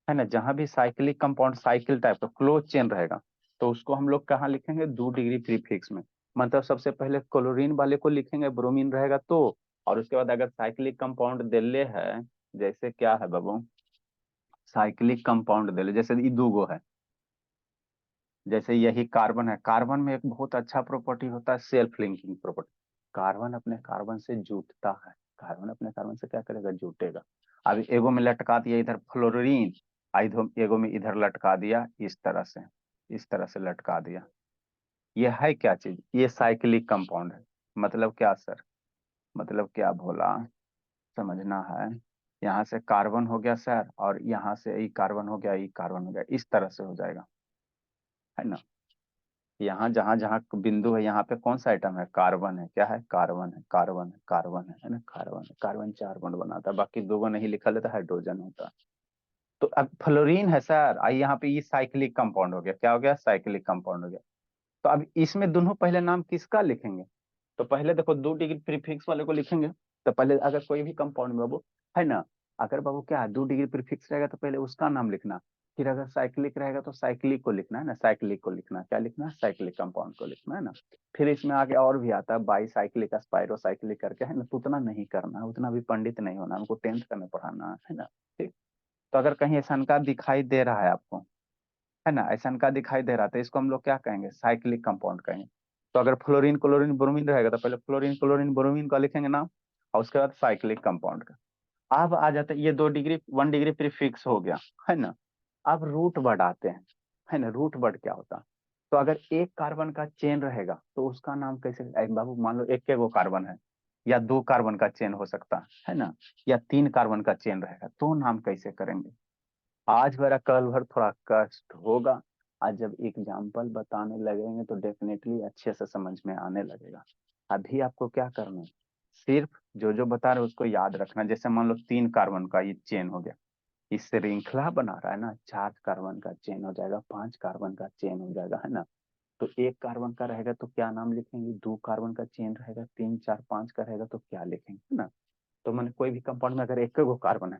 है ना, जहां भी साइक्लिक कंपाउंड साइकिल टाइप का क्लोज चेन रहेगा, तो उसको हम लोग कहाँ लिखेंगे, 2 डिग्री प्रीफिक्स में। मतलब सबसे पहले क्लोरीन वाले को लिखेंगे, ब्रोमीन रहेगा तो, और उसके बाद अगर साइक्लिक कंपाउंड दिले है, जैसे क्या है बाबू, साइक्लिक कंपाउंड दिले, जैसे ये 2 गो है, जैसे यही कार्बन है, कार्बन में एक बहुत अच्छा प्रॉपर्टी होता है, सेल्फ लिंकिंग प्रॉपर्टी। कार्बन अपने कार्बन से जुटता है, कार्बन अपने कार्बन से क्या करेगा, जुटेगा। अब एगो में लटका दिया इधर फ्लोरीन, एगो में इधर लटका दिया, इस तरह से, इस तरह से लटका दिया। ये है क्या चीज, ये साइक्लिक कंपाउंड है। मतलब क्या सर, मतलब क्या भोला, समझना है। यहाँ से कार्बन हो गया सर, और यहाँ से ई कार्बन हो गया, ई कार्बन हो गया, इस तरह से हो जाएगा, है ना। यहाँ जहां जहां बिंदु है, यहाँ पे कौन सा आइटम है, कार्बन है, क्या है, कार्बन है, कार्बन है, कार्बन है ना, कार्बन है, कार्बन 4 बॉन्ड बनाता है, बाकी 2 गो नहीं लिखा लेता, हाइड्रोजन होता है। तो अब फ्लोरीन है सर, आई यहाँ पे ये साइक्लिक कंपाउंड हो गया, क्या हो गया, साइक्लिक कंपाउंड हो गया। तो अब इसमें दोनों पहले नाम किसका लिखेंगे, तो पहले देखो 2 डिग्री प्रीफिक्स वाले को लिखेंगे, तो पहले अगर कोई भी कंपाउंड में बाबू है ना, अगर बाबू क्या है 2 डिग्री प्रीफिक्स रहेगा तो पहले उसका नाम लिखना, फिर अगर साइक्लिक रहेगा तो साइक्लिक को लिखना है ना, साइक्लिक को लिखना, क्या लिखना है, साइक्लिक कंपाउंड को लिखना है ना। फिर इसमें आगे और भी आता है बाई साइक्लिक स्पाइरोसाइक्लिक करके, है ना, तो उतना नहीं करना है, उतना भी पंडित नहीं होना, हमको 10th का में पढ़ाना है ना। ठीक। तो अगर कहीं ऐसा का दिखाई दे रहा है आपको, है ना, ऐसा का दिखाई दे रहा था, इसको हम लोग क्या कहेंगे, साइक्लिक कंपाउंड कहेंगे। तो अगर फ्लोरीन क्लोरीन ब्रोमीन रहेगा तो पहले फ्लोरीन क्लोरीन ब्रोमीन का लिखेंगे नाम, और उसके बाद साइक्लिक कंपाउंड का। अब आ जाते हैं ये 2 डिग्री 1 डिग्री प्रीफिक्स हो गया, है ना। अब रूट वर्ड आते हैं, है ना। रूट वर्ड क्या होता है, तो अगर एक कार्बन का चेन रहेगा तो उसका नाम कैसे, बाबू मान लो एक के वो कार्बन है, या 2 कार्बन का चेन हो सकता है ना, या 3 कार्बन का चेन रहेगा, तो नाम कैसे करेंगे। आज मेरा कल भर थोड़ा कष्ट होगा, आज जब एग्जाम्पल बताने लगेंगे तो डेफिनेटली अच्छे से समझ में आने लगेगा। अभी आपको क्या करना है, सिर्फ जो जो बता रहे हैं उसको याद रखना। जैसे मान लो 3 कार्बन का ये चेन हो गया, इस श्रृंखला बना रहा है ना, 4 कार्बन का चेन हो जाएगा, 5 कार्बन का चेन हो जाएगा, है ना। तो 1 कार्बन का रहेगा तो क्या नाम लिखेंगे, 2 कार्बन का चेन रहेगा, 3 4 5 का रहेगा तो क्या लिखेंगे, है ना। तो मैंने कोई भी कंपाउंड में अगर एक गो कार्बन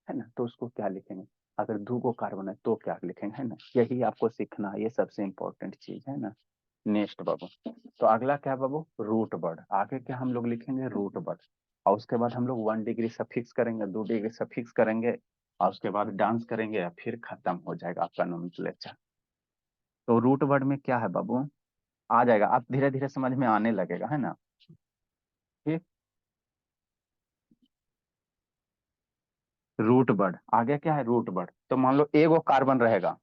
है ना, तो उसको क्या लिखेंगे, अगर 2 गो कार्बन है तो क्या लिखेंगे, है ना। यही आपको सीखना है, ये सबसे इंपॉर्टेंट चीज है ना। नेक्स्ट बाबू, तो अगला क्या है बाबू, रूट वर्ड। आगे क्या हम लोग लिखेंगे, रूट वर्ड। और उसके बाद हम लोग 1 डिग्री सफिक्स करेंगे, 2 डिग्री सफिक्स करेंगे, और उसके बाद डांस करेंगे, या फिर खत्म हो जाएगा आपका नोमेनक्लेचर। तो रूट वर्ड में क्या है बाबू, आ जाएगा, आप धीरे धीरे समझ में आने लगेगा, है ना। ठीक। रूट वर्ड आगे क्या है, रूट वर्ड। तो मान लो एगो कार्बन रहेगा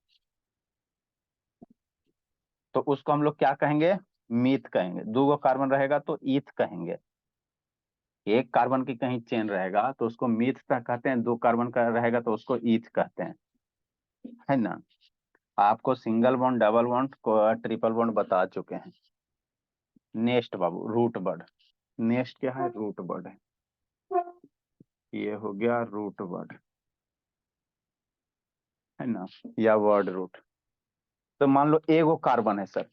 तो उसको हम लोग क्या कहेंगे, मीथ कहेंगे। 2 गो कार्बन रहेगा तो ईथ कहेंगे। 1 कार्बन की कहीं चेन रहेगा तो उसको मीथ तक कहते हैं, 2 कार्बन का रहेगा तो उसको ईथ कहते हैं, है ना। आपको single bond double bond triple bond बता चुके हैं। नेक्स्ट बाबू, रूट वर्ड। नेक्स्ट क्या है, रूट वर्ड है। ये हो गया रूट वर्ड, है ना, या वर्ड रूट। तो मान लो एगो कार्बन है सर,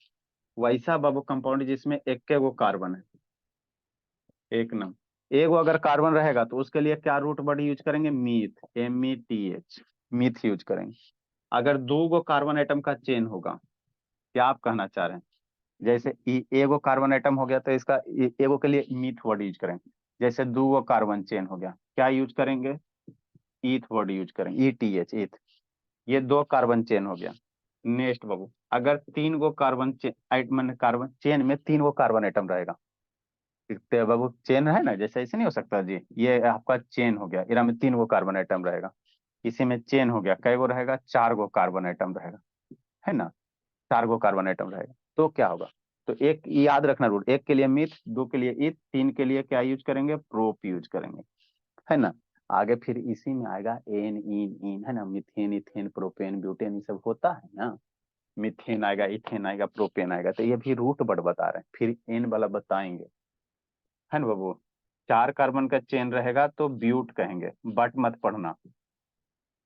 वैसा बाबू कंपाउंड जिसमें एक के वो कार्बन है, एक नंबर। एगो अगर कार्बन रहेगा तो उसके लिए क्या रूट वर्ड यूज करेंगे, मीथ, METH, मीथ यूज करेंगे। अगर 2 गो कार्बन एटम का चेन होगा, क्या आप कहना चाह रहे हैं, जैसे एगो कार्बन एटम हो गया तो इसका एगो के लिए मीथ वर्ड यूज करेंगे। जैसे 2 गो कार्बन चेन हो गया, क्या यूज करेंगे, ईथ वर्ड यूज करेंगे, ETH, ईथ। ये 2 कार्बन चेन हो गया। नेक्स्ट बाबू, अगर 3 गो कार्बन चेन, कार्बन चेन में 3 गो कार्बन एटम रहेगा, तो बाबू चेन है ना, जैसे ऐसे नहीं हो सकता जी, ये आपका चेन हो गया, इरा में 3 गो कार्बन एटम रहेगा। इसी में चेन हो गया, कै गो रहेगा, 4 गो कार्बन एटम रहेगा, है ना। 4 गो कार्बन एटम रहेगा तो क्या होगा, तो एक याद रखना रूल, एक के लिए मिथ, 2 के लिए ईथ, 3 के लिए क्या यूज करेंगे, प्रोप यूज करेंगे, है ना। आगे फिर इसी में आएगा एन इन इन, है ना, मिथेन इथेन प्रोपेन ब्यूटेन, ये सब होता है ना। मिथेन आएगा, इथेन आएगा, प्रोपेन आएगा, तो ये भी रूट वर्ड बता रहे हैं, फिर एन वाला बताएंगे, है ना बाबू। 4 कार्बन का चेन रहेगा तो ब्यूट कहेंगे, बट मत पढ़ना,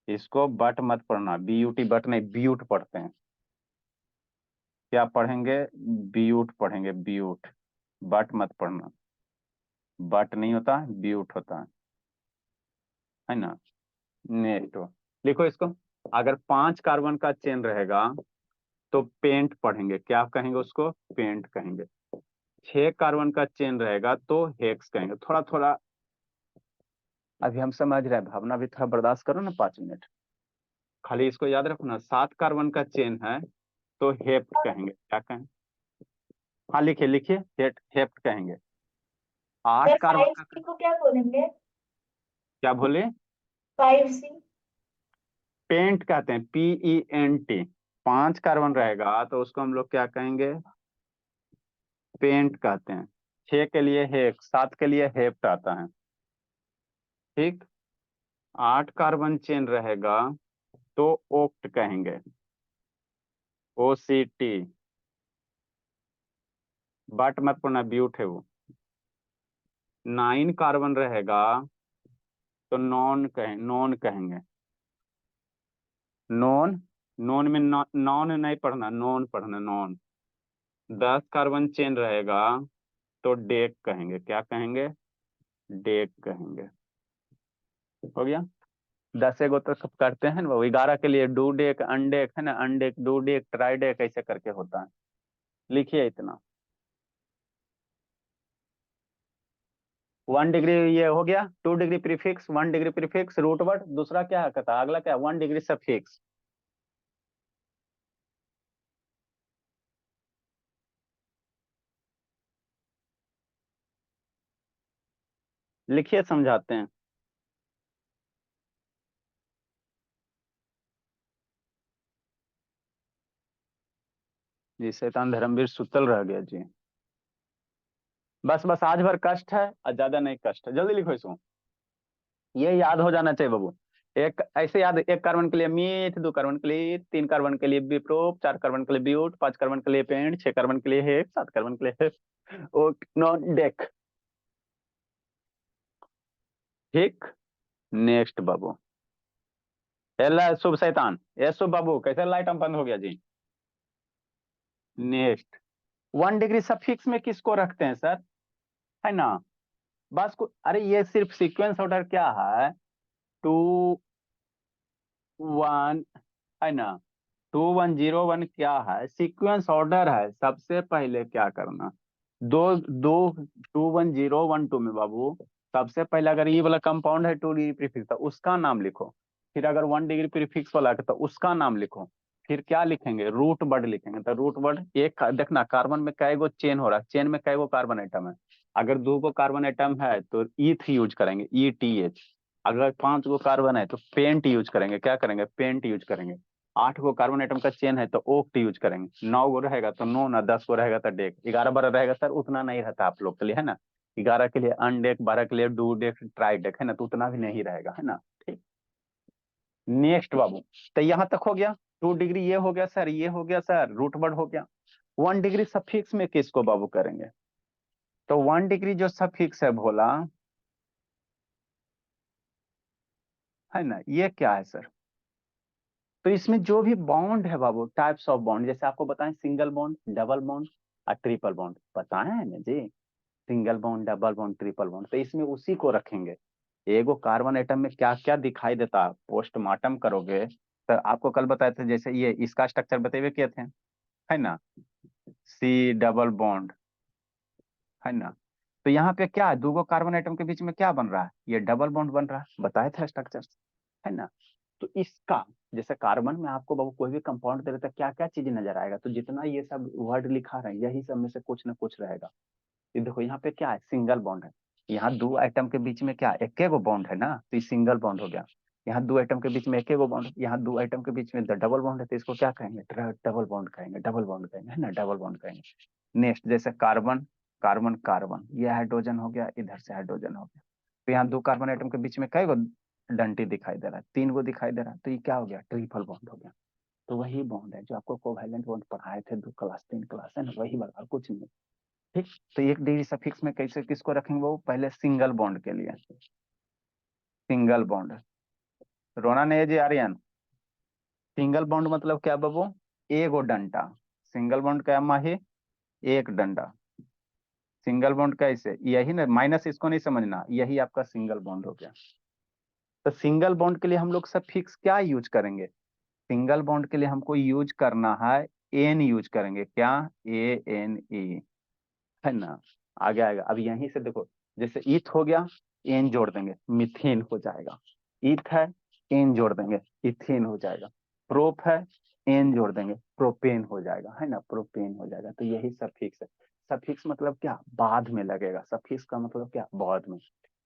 इसको बट मत पढ़ना, BUT बट नहीं, ब्यूट पढ़ते हैं। क्या पढ़ेंगे, ब्यूट पढ़ेंगे, ब्यूट, बट मत पढ़ना, बट नहीं होता, ब्यूट होता है ना। नेक्स्ट लिखो इसको, अगर 5 कार्बन का चेन रहेगा तो पेंट पढ़ेंगे, क्या कहेंगे उसको, पेंट कहेंगे। 6 कार्बन का चेन रहेगा तो हेक्स कहेंगे। थोड़ा थोड़ा अभी हम समझ रहे हैं, भावना भी थोड़ा बर्दाश्त करो ना, 5 मिनट। खाली इसको याद रखो ना, 7 कार्बन का चेन है तो हेप्ट कहेंगे, क्या कहें, हाँ लिखिए लिखिए, हेप्ट कहेंगे। आठ सर कार्बन फाइव का, सी को क्या बोलेंगे? क्या बोले, 5C। पेंट कहते हैं, PENT। 5 कार्बन रहेगा तो उसको हम लोग क्या कहेंगे, पेंट कहते हैं। 6 के लिए हेक्स, 7 के लिए हेप्ट आता है। ठीक। 8 कार्बन चेन रहेगा तो ओक्ट कहेंगे, OCT। बट मत पढ़ना, ब्यूट है वो। 9 कार्बन रहेगा तो नॉन कहेंगे, नॉन। नॉन में नॉन नहीं पढ़ना, नॉन पढ़ना, नॉन। 10 कार्बन चेन रहेगा तो डेक कहेंगे, क्या कहेंगे, डेक कहेंगे। हो गया। 10 एगो तो सब करते हैं ना वो। 11 के लिए डू डेक, अनडेक है ना, अनडेक, डू डेक, ट्राई डेक, ऐसे करके होता है। लिखिए इतना। 1 डिग्री ये हो गया। 2 degree prefix, 1 degree prefix root word. दूसरा क्या कहता है, अगला क्या, 1 डिग्री सफिक्स। लिखिए समझाते हैं। जी शैतान धर्मवीर सुतल रह गया जी। बस बस आज भर कष्ट है और ज्यादा नहीं कष्ट है, जल्दी लिखो इसको। ये याद हो जाना चाहिए बाबू। एक ऐसे याद, 1 कार्बन के लिए मीथ, 2 कार्बन के लिए, 3 कार्बन के लिए बिप्रोप, 4 कार्बन के लिए ब्यूट, 5 कार्बन के लिए पेंट, 6 कार्बन के लिए हेक्स, 7 कार्बन के लिए हेक्स। Okay non deck. ठीक। नेक्स्ट बाबू। एला शुभ शैतान, ये शुभ बाबू कैसे लाइट ऑन बंद हो गया जी। नेक्स्ट। 1 डिग्री सफिक्स में किसको रखते हैं सर, है ना। बस को, अरे ये सिर्फ सीक्वेंस ऑर्डर क्या है, 2 1 है ना, 2101 क्या है, सीक्वेंस ऑर्डर है। सबसे पहले क्या करना, दो दो 21012 में बाबू, सबसे पहले अगर ये वाला कंपाउंड है 2 डिग्री प्रीफिक्स तो उसका नाम लिखो। फिर अगर 1 डिग्री प्रीफिक्स वाला है तो उसका नाम लिखो। फिर क्या लिखेंगे, रूट वर्ड लिखेंगे। तो रूट वर्ड एक देखना, कार्बन में कई गो चेन हो रहा है, चेन में कई गो कार्बन आइटम है। अगर 2 गो कार्बन आइटम है तो ईथ यूज करेंगे, ETH। अगर 5 गो कार्बन है तो पेंट यूज करेंगे, क्या करेंगे, पेंट यूज करेंगे। 8 गो कार्बन आइटम का चेन है तो ओक्ट यूज करेंगे। 9 गो रहेगा तो नो ना, 10 गो रहेगा तो डेक। 11 12 रहेगा सर, उतना नहीं रहता आप लोग के लिए, है ना। 11 के लिए अनडेक, 12 के लिए डू डेक, ट्राई डेक, है ना, तो उतना भी नहीं रहेगा, है ना। ठीक। नेक्स्ट बाबू। तो यहां तक हो गया। 2 डिग्री ये हो गया सर, ये हो गया सर, रूट वर्ड हो गया। 1 डिग्री सफिक्स में किसको बाबू करेंगे, तो 1 डिग्री जो सफिक्स है भोला, है ना, ये क्या है सर। तो इसमें जो भी बॉन्ड है बाबू, टाइप्स ऑफ बॉन्ड, जैसे आपको बताएं सिंगल बॉन्ड, डबल बॉन्ड और ट्रिपल बॉन्ड, बताएं है ना जी। Single bond, double bond, triple bond, तो इसमें उसी को रखेंगे। एगो कार्बन एटम में क्या क्या दिखाई देता है, पोस्टमार्टम करोगे तो आपको कल बताए थे, जैसे ये इसका स्ट्रक्चर बतेवे किए थे, है ना, C डबल बॉन्ड, है ना। तो यहाँ पे क्या है, 2 गो कार्बन एटम के बीच में क्या बन रहा है, ये डबल बॉन्ड बन रहा है, बताए थे स्ट्रक्चर, है ना। तो इसका, जैसे कार्बन में आपको बाबू कोई भी कंपाउंड दे देता है, क्या क्या चीज नजर आएगा, तो जितना ये सब वर्ड लिखा रहे हैं यही सब में से कुछ ना कुछ रहेगा। ये देखो यहाँ पे क्या है, सिंगल बॉन्ड है। यहाँ 2 आइटम के बीच में क्या, एक गो बॉन्ड है ना, तो ये सिंगल बॉन्ड हो गया। यहाँ 2 आइटम के बीच में एक गो बॉन्ड, यहाँ 2 आइटम के बीच में डबल बॉन्ड है, तो इसको क्या कहेंगे, डबल बॉन्ड कहेंगे, डबल बॉन्ड कहेंगे, है ना, डबल बॉन्ड कहेंगे। नेक्स्ट, जैसे कार्बन, कार्बन कार्बन, ये हाइड्रोजन हो गया, इधर से हाइड्रोजन हो गया। तो यहाँ 2 कार्बन आइटम के बीच में कई गो डंटी दिखाई दे रहा है, 3 गो दिखाई दे रहा है, तो ये क्या हो गया, ट्रिपल बॉन्ड हो गया। तो वही बॉन्ड है जो आपको कोवैलेंट बॉन्ड पढ़ाए थे 2 क्लास 3 क्लास, है ना, वही वाला, और कुछ नहीं। ठीक। तो 1 डिग्री सफिक्स में कैसे किसको रखेंगे, वो पहले सिंगल बॉन्ड के लिए, सिंगल बॉन्ड। रोना नहीं जी आर्यन। सिंगल बॉन्ड मतलब क्या बाबू, एगो डंडा। सिंगल बॉन्ड क्या माही, एक डंडा। सिंगल बॉन्ड कैसे, यही ना, माइनस इसको नहीं समझना, यही आपका सिंगल बॉन्ड हो गया। तो सिंगल बॉन्ड के लिए हम लोग सफिक्स क्या यूज करेंगे, सिंगल बॉन्ड के लिए हमको यूज करना है एन, यूज करेंगे, क्या, ANE, है ना। आगे आएगा, अब यहीं से देखो, जैसे ईथ हो गया, एन जोड़ देंगे, मिथेन हो जाएगा। ईथ है, एन जोड़ देंगे, इथेन हो जाएगा। प्रोप है, एन जोड़ देंगे, प्रोपेन हो जाएगा, है ना, प्रोपेन हो जाएगा। तो यही सफिक्स है। सफिक्स मतलब क्या, बाद में लगेगा, सफिक्स का मतलब क्या, बाद में।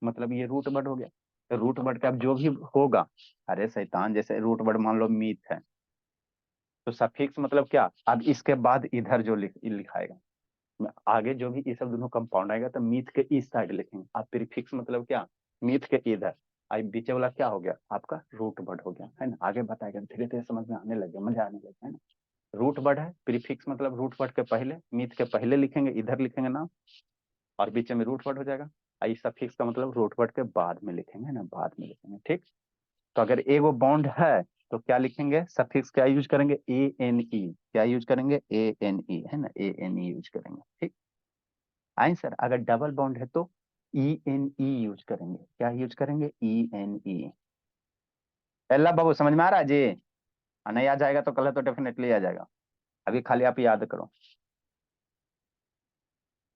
मतलब ये रूट वर्ड हो गया। तो रूट वर्ड का अब जो भी होगा, अरे शैतान, जैसे रूट वर्ड मान लो मीथ है, तो सफिक्स मतलब क्या, अब इसके बाद इधर जो लिखाएगा, आगे जो भी ये सब दोनों कंपाउंड आएगा तो मीथ के इस साइड लिखेंगे। अब प्रीफिक्स मतलब क्या, मीथ के इधर। आई बीच वाला क्या हो गया आपका, रूट वर्ड हो गया, है ना। आगे बताएगा, धीरे धीरे समझ में आने लगे, मजा आने लगे, है ना। रूट वर्ड है, प्रीफिक्स मतलब रूट वर्ड के पहले, मीथ के पहले लिखेंगे, इधर लिखेंगे नाम, और बीच में रूट वर्ड हो जाएगा। आई सफिक्स का मतलब रूट वर्ड के बाद में लिखेंगे, है ना, बाद में लिखेंगे। ठीक। तो अगर एगो बॉन्ड है तो क्या लिखेंगे, सफिक्स क्या यूज करेंगे, ANE, क्या यूज करेंगे, ANE, है ना, ANE यूज करेंगे। ठीक। आई सर, अगर डबल बॉन्ड है तो ENE यूज करेंगे। क्या यूज करेंगे? ENE। एल्ला बाबू समझ में आ रहा है जी? नहीं आ जाएगा तो कल तो डेफिनेटली आ जाएगा, अभी खाली आप याद करो।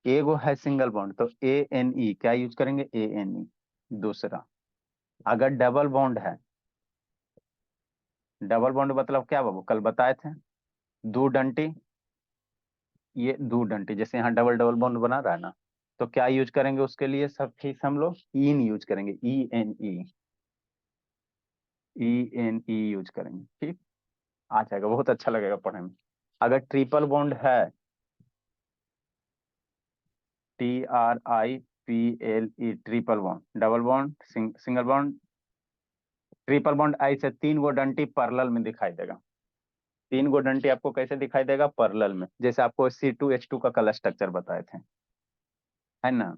एगो है सिंगल बॉन्ड तो ANE क्या यूज करेंगे? ANE। दूसरा, अगर डबल बॉन्ड है, डबल बॉन्ड मतलब क्या बाबू, कल बताए थे, दो डंटी, ये दो डंटी जैसे यहाँ डबल डबल बॉन्ड बना रहा है ना, तो क्या यूज करेंगे उसके लिए सब ठीक हम लोग? इन यूज करेंगे, ENE। ENE यूज करेंगे, ठीक आ जाएगा, बहुत अच्छा लगेगा पढ़ने में। अगर ट्रिपल बॉन्ड है, TRIPLE, triple bond, double bond, single bond, triple bond, ऐसे तीन गो डंटी पैरेलल में दिखाई देगा। तीन गो डंटी आपको कैसे दिखाई देगा? पैरेलल में, जैसे आपको C2H2 का कलर स्ट्रक्चर बताए थे, है ना?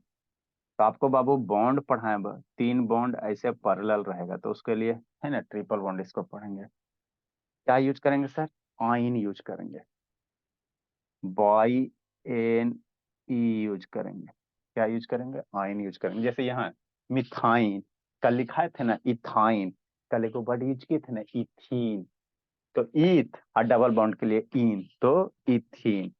तो आपको बाबू बॉन्ड पढ़ाए, तीन बॉन्ड ऐसे पैरेलल रहेगा तो उसके लिए, है ना, ट्रिपल बॉन्ड इसको पढ़ेंगे। क्या यूज करेंगे सर? आइन यूज करेंगे, BNE यूज करेंगे। क्या यूज करेंगे? आइन यूज करेंगे। जैसे यहाँ मिथाइन, कल लिखा थे ना इथाइन, कल एक वर्ड यूज किए थे ना इथीन, तो ईथ, और डबल बॉन्ड के लिए इन, तो इथीन।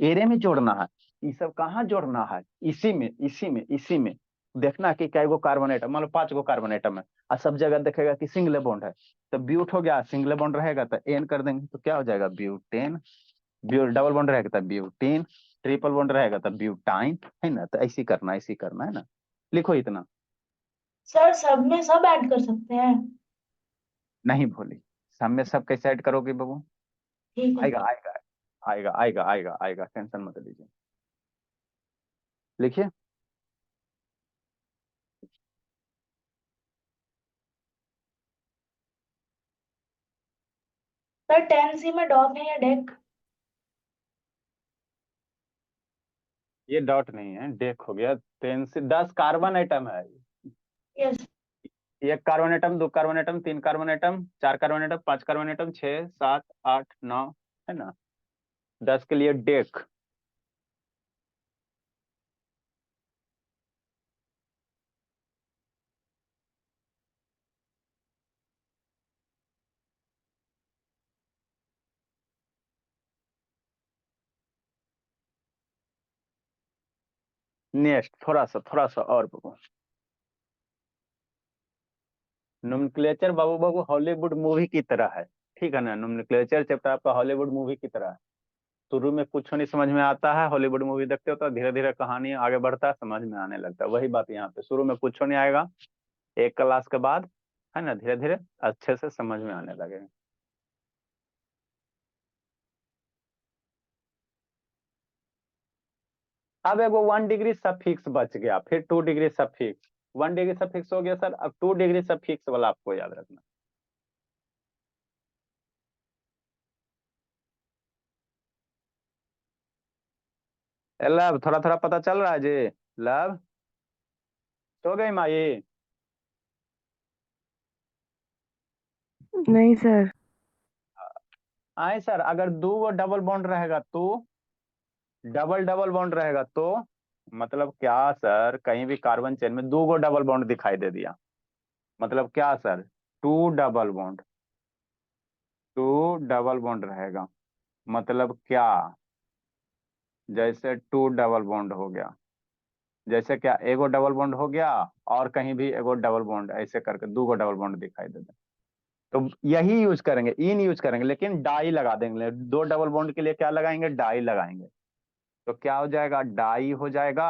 एरे में जोड़ना है, ये सब कहाँ जोड़ना है? इसी में देखना कि क्या गो कार्बन एटम, मान लो 5 गो कार्बन एटम है, और सब जगह देखेगा कि सिंगल बॉन्ड है, तो ब्यूट हो गया, सिंगल बॉन्ड रहेगा तो एन कर देंगे, तो क्या हो जाएगा? ब्यूटेन। डबल बॉन्ड रहेगा तो ब्यूटीन, ट्रिपल बॉन्ड रहेगा तो ब्यूटाइन, है ना? तो ऐसे करना, ऐसे करना है ना, लिखो इतना। सर सब में सब ऐड कर सकते हैं? नहीं भूली, सब में सब कैसे ऐड करोगे बाबू? ठीक है। आएगा आएगा आएगा आएगा आएगा आएगा, टेंशन मत लीजिए। लिखिए, सर 10C में डॉट है या डेक? ये डॉट नहीं है, डेक हो गया। 10 कार्बन आइटम है। यस। एक कार्बन एटम, दो कार्बन एटम, तीन कार्बन एटम, चार कार्बन एटम, पांच कार्बन एटम, 6 7 8 9, है ना? 10 के लिए डेक। नेक्स्ट, थोड़ा सा और बाबू, नोमेनक्लेचर बाबू बाबू हॉलीवुड मूवी की तरह है, ठीक है ना? नोमेनक्लेचर चैप्टर आपका हॉलीवुड मूवी की तरह है। शुरू में कुछ नहीं समझ में आता है, हॉलीवुड मूवी देखते हो तो धीरे धीरे कहानी आगे बढ़ता है, समझ में आने लगता है। वही बात यहाँ पे, शुरू में कुछ नहीं आएगा, एक क्लास के बाद, है ना, धीरे धीरे अच्छे से समझ में आने लगेगा। अब एगो 1 डिग्री सफिक्स बच गया, फिर 2 डिग्री सफिक्स। 1 डिग्री सफिक्स हो गया सर, अब 2 डिग्री सफिक्स वाला आपको याद रखना। लव, थोड़ा थोड़ा पता चल रहा है जी? लव, सो गई माई? नहीं सर। आए सर, अगर दो गो डबल बॉन्ड रहेगा तो, डबल डबल बॉन्ड रहेगा तो, मतलब क्या सर? कहीं भी कार्बन चेन में दो गो डबल बॉन्ड दिखाई दे दिया, मतलब क्या sir? Two double bond, two double bond रहेगा, मतलब क्या? जैसे टू डबल बॉन्ड हो गया, जैसे क्या एगो डबल बॉन्ड हो गया, और कहीं भी एगो डबल बॉन्ड, ऐसे करके दो गो डबल बॉन्ड दिखाई देते, तो यही यूज करेंगे, इन यूज करेंगे, लेकिन डाई लगा देंगे। दो डबल बॉन्ड के लिए क्या लगाएंगे? डाई लगाएंगे। तो क्या हो जाएगा? डाई हो जाएगा।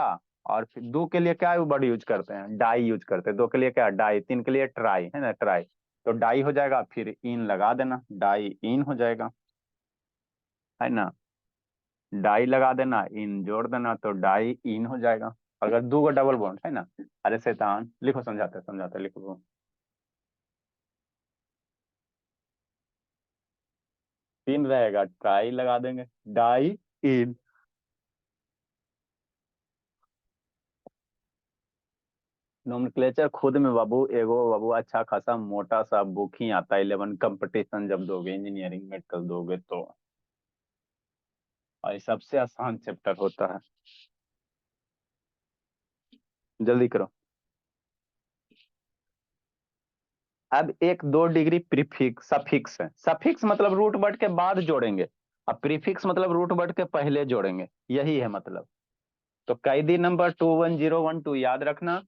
और फिर दो के लिए क्या वर्ड यूज करते हैं? डाई यूज करते हैं। दो के लिए क्या? डाई। तीन के लिए ट्राई, है ना, ट्राई। तो डाई हो जाएगा, फिर इन लगा देना, डाई इन हो जाएगा, है ना? डाई लगा देना, इन जोड़ देना, तो डाई इन हो जाएगा। अगर दो गो डबल बॉन्ड है ना, अरे शैतान, लिखो, समझाते समझाते लिखो। तीन रहेगा, ट्राई लगा देंगे, डाई इन। नोमेनक्लेचर खुद में बाबू एगो बाबू अच्छा खासा मोटा सा बुक ही आता है, 11 कंपटीशन जब दोगे, इंजीनियरिंग मेडिकल दोगे तो। और ये सबसे आसान चैप्टर होता है। जल्दी करो। अब एक 2 डिग्री प्रीफिक्स सफिक्स है। सफिक्स मतलब रूट वर्ड के बाद जोड़ेंगे, अब प्रीफिक्स मतलब रूट वर्ड के पहले जोड़ेंगे, यही है मतलब। तो कैदी नंबर 21012 याद रखना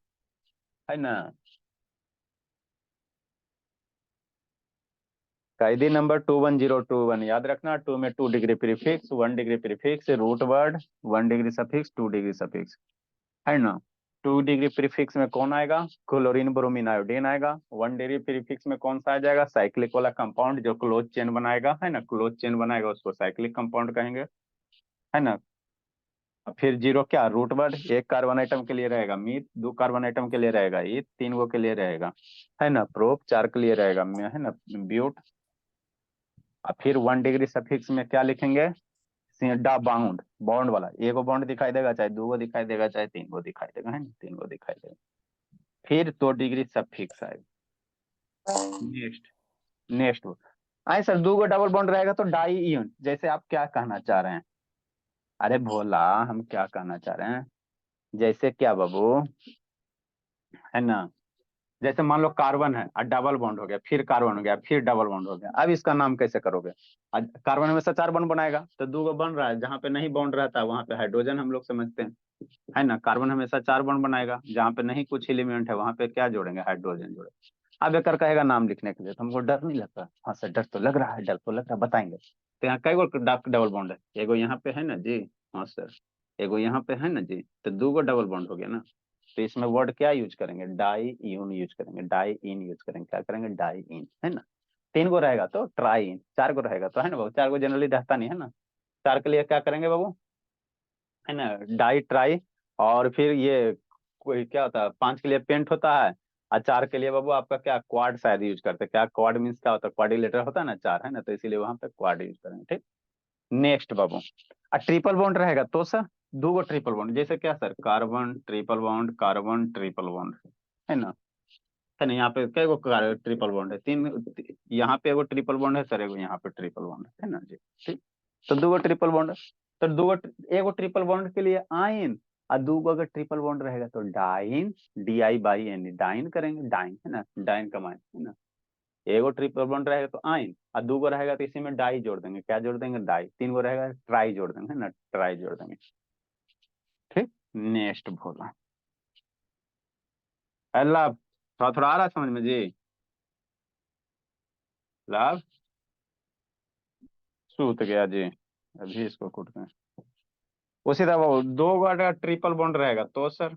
है ना। कैदी नंबर 21021 याद रखना। 2 में 2 degree prefix, 1 degree prefix, root word, 1 degree suffix, 2 degree suffix, है ना। 2 डिग्री प्रीफिक्स में कौन आएगा? क्लोरीन ब्रोमीन आयोडीन आएगा। 1 डिग्री प्रीफिक्स में कौन सा आ जाएगा? साइक्लिक वाला कंपाउंड जो क्लोज चेन बनाएगा, है ना, क्लोज चेन बनाएगा उसको साइक्लिक कंपाउंड कहेंगे, है ना। फिर जीरो क्या? रूट वर्ड, एक कार्बन आइटम के लिए रहेगा मीथ, 2 कार्बन आइटम के लिए रहेगा ईथ, 3 गो के लिए रहेगा, है ना, प्रोप, 4 के लिए रहेगा है ना, ब्यूट। और फिर 1 डिग्री सफिक्स में क्या लिखेंगे? डा बाउंड, बॉन्ड वाला, एगो बॉन्ड दिखाई देगा, चाहे 2 गो दिखाई देगा, चाहे 3 गो दिखाई देगा, है ना, 3 गो दिखाई देगा। फिर 2 डिग्री सफिक्स आएगा। नेक्स्ट, नेक्स्ट आए सर, 2 गो डबल बॉन्ड रहेगा तो डाई यून, जैसे आप क्या कहना चाह रहे हैं? अरे भोला, हम क्या कहना चाह रहे हैं, जैसे क्या बाबू, है ना, जैसे मान लो कार्बन है और डबल बॉन्ड हो गया, फिर कार्बन हो गया, फिर डबल बॉन्ड हो गया, अब इसका नाम कैसे करोगे? आज कार्बन हमेशा 4 बॉन्ड बनाएगा, तो 2 गो बन रहा है, जहां पे नहीं बॉन्ड रहता है वहां पे हाइड्रोजन हम लोग समझते हैं, है ना। कार्बन हमेशा 4 बॉन्ड बनाएगा, जहां पे नहीं कुछ एलिमेंट है वहां पे क्या जोड़ेंगे? हाइड्रोजन जोड़े। अब एक कहेगा नाम लिखने के लिए, तो हमको डर नहीं लगता? हाँ सर डर तो लग रहा है, डर तो लग रहा है, बताएंगे। तो यहाँ कई गो डबल बॉन्ड है? एगो यहाँ पे है ना जी। हाँ सर। एगो यहाँ पे है ना जी, तो 2 गो डबल बॉन्ड हो गया ना। तो इसमें वर्ड क्या यूज करेंगे? डाई इन यूज करेंगे, डाई इन यूज करेंगे, क्या करेंगे? डाई इन, है ना। 3 गो रहेगा तो ट्राई इन, 4 गो रहेगा तो, है ना बाबू, 4 गो जनरली रहता नहीं है ना। 4 के लिए क्या करेंगे बाबू? है ना, डाई ट्राई। और फिर ये कोई क्या होता है, 5 के लिए पेंट होता है। और 4 के लिए बाबू आपका क्या, क्वाड शायद यूज करते हैं। क्या क्वाड मीन्स क्या होता है? क्वाड्रिलेटर होता है ना 4, है ना, तो इसीलिए वहां पे क्वाड यूज करेंगे, ठीक। नेक्स्ट बाबू, और ट्रिपल बॉन्ड रहेगा तो सर 2 गो ट्रिपल बॉन्ड, जैसे क्या sir, carbon triple bond, carbon triple bond, है ना यहाँ पे कई गो ट्रिपल बॉन्ड है? 3। यहाँ पे एगो ट्रिपल बॉन्ड है सर, एगो यहाँ पे ट्रिपल बॉन्ड है ना जी, ठीक। तो 2 गो ट्रिपल बॉन्ड, तो 2 गो, एगो ट्रिपल बॉन्ड के लिए आइन, और 2 गो अगर ट्रिपल बॉन्ड रहेगा तो डाइन, DI/N, डाइन करेंगे, डाइन, है ना, डाइन कमाइन, है ना। एगो ट्रिपल बॉन्ड रहेगा तो आइन, और 2 गो रहेगा तो इसी में डाई जोड़ देंगे, क्या जोड़ देंगे? डाई। 3 गो रहेगा ट्राई जोड़ देंगे, है ना, ट्राई जोड़ देंगे, ठीक। नेक्स्ट बोला अल्लाह, थोड़ा थोड़ा आ रहा है समझ में जी? लाभ सूत गया जी, अभी इसको कूटते हैं। उसी तरह वो 2 गो अगर ट्रिपल बॉन्ड रहेगा तो सर,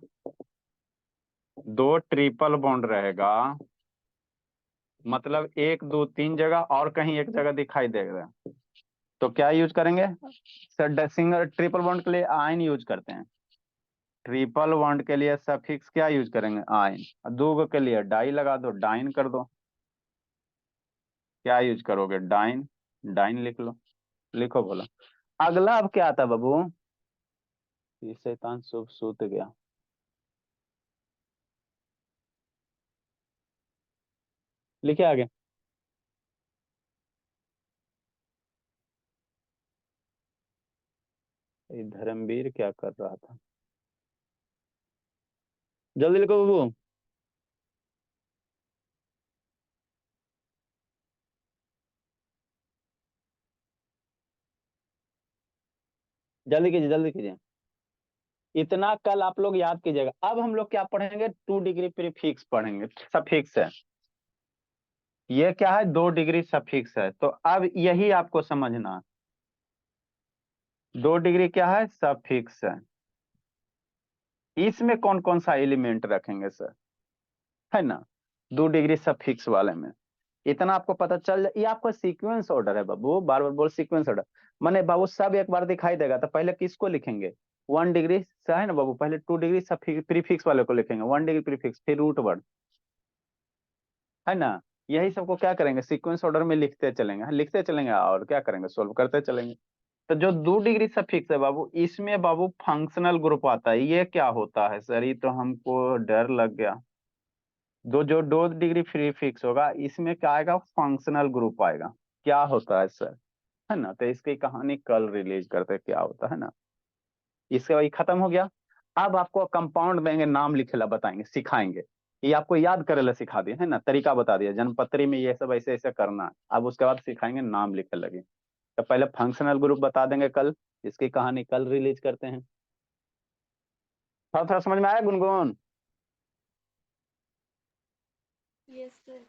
2 ट्रिपल बॉन्ड रहेगा मतलब 1 2 3 जगह और कहीं एक जगह दिखाई देगा, तो क्या यूज करेंगे सर? सिंगल ट्रिपल बॉन्ड के लिए आयन यूज करते हैं। ट्रिपल बॉन्ड के लिए सफिक्स क्या यूज करेंगे? आयन। 2 गो के लिए डाई लगा दो, डाइन कर दो। क्या यूज करोगे? डाइन, डाइन लिख लो, लिखो बोलो। अगला अब क्या आता बाबू? ये शैतान शुभ सूत गया। लिखे आगे। ये धर्मवीर क्या कर रहा था? जल्दी लिखो बाबू, जल्दी कीजिए, जल्दी कीजिए। इतना कल आप लोग याद कीजिएगा। अब हम लोग क्या पढ़ेंगे? 2 डिग्री प्रीफिक्स पढ़ेंगे, सफिक्स है। ये क्या है? 2 डिग्री सफिक्स है, तो अब यही आपको समझना। 2 डिग्री क्या है? सफिक्स है। इसमें कौन कौन सा एलिमेंट रखेंगे सर, है ना, 2 डिग्री सफिक्स वाले में। इतना आपको पता चल जाए, ये आपका सीक्वेंस ऑर्डर है बाबू, बार बार बोल, सीक्वेंस ऑर्डर। माने बाबू सब एक बार दिखाई देगा तो पहले किसको लिखेंगे? 1 डिग्री से, है ना बाबू, पहले 2 डिग्री प्रीफिक्स वाले को लिखेंगे, 1 डिग्री प्रीफिक्स, फिर रूट वर्ड, है ना। यही सबको क्या करेंगे? सीक्वेंस ऑर्डर में लिखते चलेंगे, हाँ, लिखते चलेंगे और क्या करेंगे? सोल्व करते चलेंगे। तो जो 2 डिग्री सफिक्स है बाबू, इसमें बाबू फंक्शनल ग्रुप आता है। ये क्या होता है सर? ये तो हमको डर लग गया। दो जो 2 डिग्री फ्री फिक्स होगा इसमें क्या आएगा? फंक्शनल ग्रुप आएगा। क्या होता है सर, है ना, तो इसकी कहानी कल रिलीज करते हैं, क्या होता है ना। इसका वही खत्म हो गया। अब आपको कंपाउंड देंगे, नाम लिखेला बताएंगे, सिखाएंगे। ये आपको याद करेला सिखा दिया है ना, तरीका बता दिया, जन्मपत्री में ये सब ऐसे ऐसे करना है। अब उसके बाद सिखाएंगे नाम लिखे लगे। तो पहले फंक्शनल ग्रुप बता देंगे कल, इसकी कहानी कल रिलीज करते हैं। थोड़ा थोड़ा समझ में आया गुनगुन? Yes sir.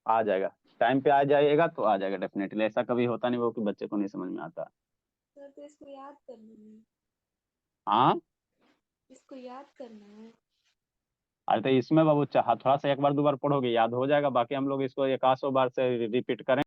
आ जाएगा, टाइम पे आ जाइएगा तो आ जाएगा डेफिनेटली। ऐसा कभी होता नहीं वो कि बच्चे को नहीं समझ में आता। सर तो इसको याद करना है। हाँ, इसको याद करना है। अरे तो इसमें बाबू चाह थोड़ा सा एक बार दो बार पढ़ोगे याद हो जाएगा, बाकी हम लोग इसको 100 बार से रिपीट करें।